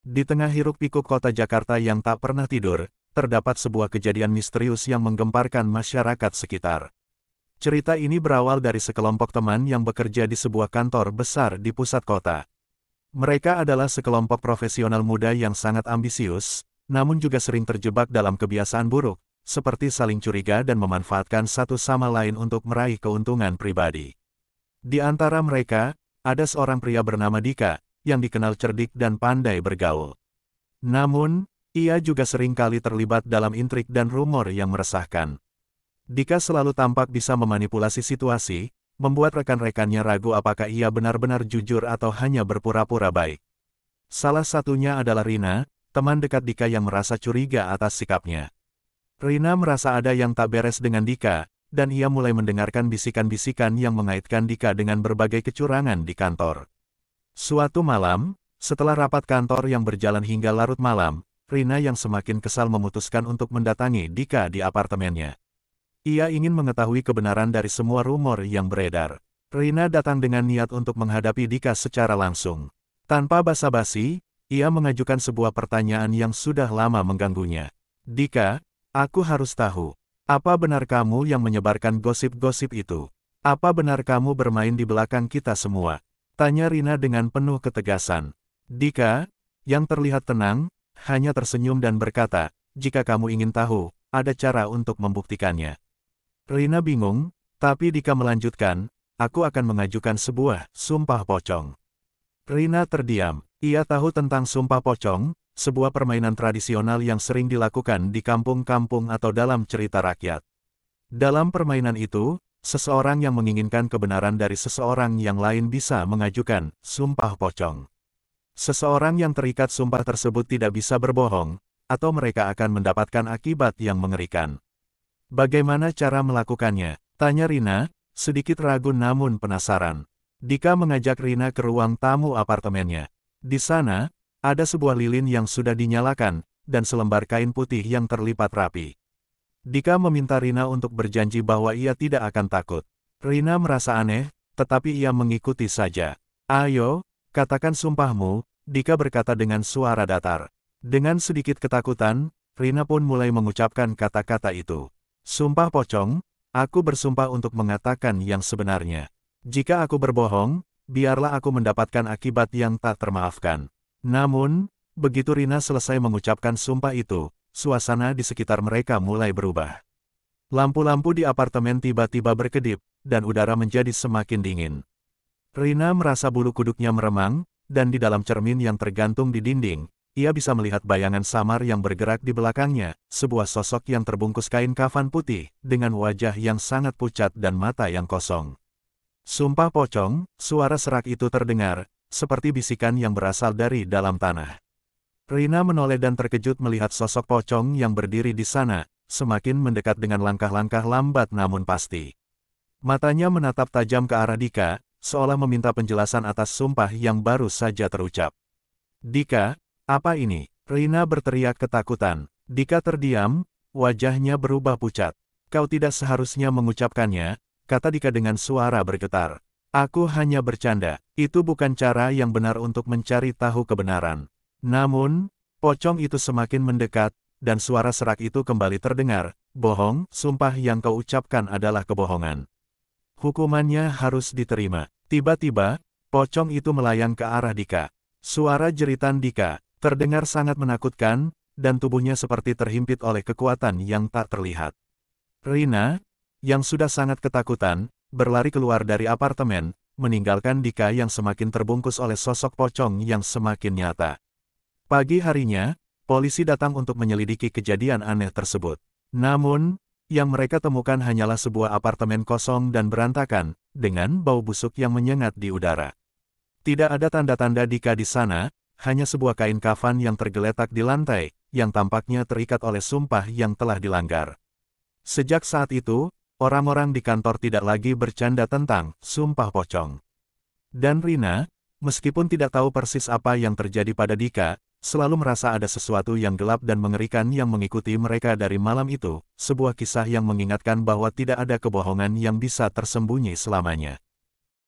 Di tengah hiruk-pikuk kota Jakarta yang tak pernah tidur, terdapat sebuah kejadian misterius yang menggemparkan masyarakat sekitar. Cerita ini berawal dari sekelompok teman yang bekerja di sebuah kantor besar di pusat kota. Mereka adalah sekelompok profesional muda yang sangat ambisius, namun juga sering terjebak dalam kebiasaan buruk, seperti saling curiga dan memanfaatkan satu sama lain untuk meraih keuntungan pribadi. Di antara mereka, ada seorang pria bernama Dika, yang dikenal cerdik dan pandai bergaul. Namun, ia juga sering kali terlibat dalam intrik dan rumor yang meresahkan. Dika selalu tampak bisa memanipulasi situasi, membuat rekan-rekannya ragu apakah ia benar-benar jujur atau hanya berpura-pura baik. Salah satunya adalah Rina, teman dekat Dika yang merasa curiga atas sikapnya. Rina merasa ada yang tak beres dengan Dika, dan ia mulai mendengarkan bisikan-bisikan yang mengaitkan Dika dengan berbagai kecurangan di kantor. Suatu malam, setelah rapat kantor yang berjalan hingga larut malam, Rina yang semakin kesal memutuskan untuk mendatangi Dika di apartemennya. Ia ingin mengetahui kebenaran dari semua rumor yang beredar. Rina datang dengan niat untuk menghadapi Dika secara langsung. Tanpa basa-basi, ia mengajukan sebuah pertanyaan yang sudah lama mengganggunya. Dika, aku harus tahu, apa benar kamu yang menyebarkan gosip-gosip itu? Apa benar kamu bermain di belakang kita semua? Tanya Rina dengan penuh ketegasan. Dika, yang terlihat tenang, hanya tersenyum dan berkata, jika kamu ingin tahu, ada cara untuk membuktikannya. Rina bingung, tapi Dika melanjutkan, aku akan mengajukan sebuah sumpah pocong. Rina terdiam. Ia tahu tentang sumpah pocong, sebuah permainan tradisional yang sering dilakukan di kampung-kampung atau dalam cerita rakyat. Dalam permainan itu, seseorang yang menginginkan kebenaran dari seseorang yang lain bisa mengajukan sumpah pocong. Seseorang yang terikat sumpah tersebut tidak bisa berbohong, atau mereka akan mendapatkan akibat yang mengerikan. Bagaimana cara melakukannya? Tanya Rina, sedikit ragu namun penasaran. Dika mengajak Rina ke ruang tamu apartemennya. Di sana, ada sebuah lilin yang sudah dinyalakan, dan selembar kain putih yang terlipat rapi. Dika meminta Rina untuk berjanji bahwa ia tidak akan takut. Rina merasa aneh, tetapi ia mengikuti saja. Ayo, katakan sumpahmu, Dika berkata dengan suara datar. Dengan sedikit ketakutan, Rina pun mulai mengucapkan kata-kata itu. Sumpah pocong, aku bersumpah untuk mengatakan yang sebenarnya. Jika aku berbohong, biarlah aku mendapatkan akibat yang tak termaafkan. Namun, begitu Rina selesai mengucapkan sumpah itu, suasana di sekitar mereka mulai berubah. Lampu-lampu di apartemen tiba-tiba berkedip, dan udara menjadi semakin dingin. Rina merasa bulu kuduknya meremang, dan di dalam cermin yang tergantung di dinding, ia bisa melihat bayangan samar yang bergerak di belakangnya, sebuah sosok yang terbungkus kain kafan putih, dengan wajah yang sangat pucat dan mata yang kosong. Sumpah pocong, suara serak itu terdengar, seperti bisikan yang berasal dari dalam tanah. Rina menoleh dan terkejut melihat sosok pocong yang berdiri di sana, semakin mendekat dengan langkah-langkah lambat namun pasti. Matanya menatap tajam ke arah Dika, seolah meminta penjelasan atas sumpah yang baru saja terucap. Dika, apa ini? Rina berteriak ketakutan. Dika terdiam, wajahnya berubah pucat. Kau tidak seharusnya mengucapkannya, kata Dika dengan suara bergetar. Aku hanya bercanda, itu bukan cara yang benar untuk mencari tahu kebenaran. Namun, pocong itu semakin mendekat, dan suara serak itu kembali terdengar. Bohong, sumpah yang kau ucapkan adalah kebohongan. Hukumannya harus diterima. Tiba-tiba, pocong itu melayang ke arah Dika. Suara jeritan Dika terdengar sangat menakutkan, dan tubuhnya seperti terhimpit oleh kekuatan yang tak terlihat. Rina, yang sudah sangat ketakutan, berlari keluar dari apartemen, meninggalkan Dika yang semakin terbungkus oleh sosok pocong yang semakin nyata. Pagi harinya, polisi datang untuk menyelidiki kejadian aneh tersebut. Namun, yang mereka temukan hanyalah sebuah apartemen kosong dan berantakan, dengan bau busuk yang menyengat di udara. Tidak ada tanda-tanda Dika di sana, hanya sebuah kain kafan yang tergeletak di lantai, yang tampaknya terikat oleh sumpah yang telah dilanggar. Sejak saat itu, orang-orang di kantor tidak lagi bercanda tentang sumpah pocong. Dan Rina, meskipun tidak tahu persis apa yang terjadi pada Dika, selalu merasa ada sesuatu yang gelap dan mengerikan yang mengikuti mereka dari malam itu, sebuah kisah yang mengingatkan bahwa tidak ada kebohongan yang bisa tersembunyi selamanya.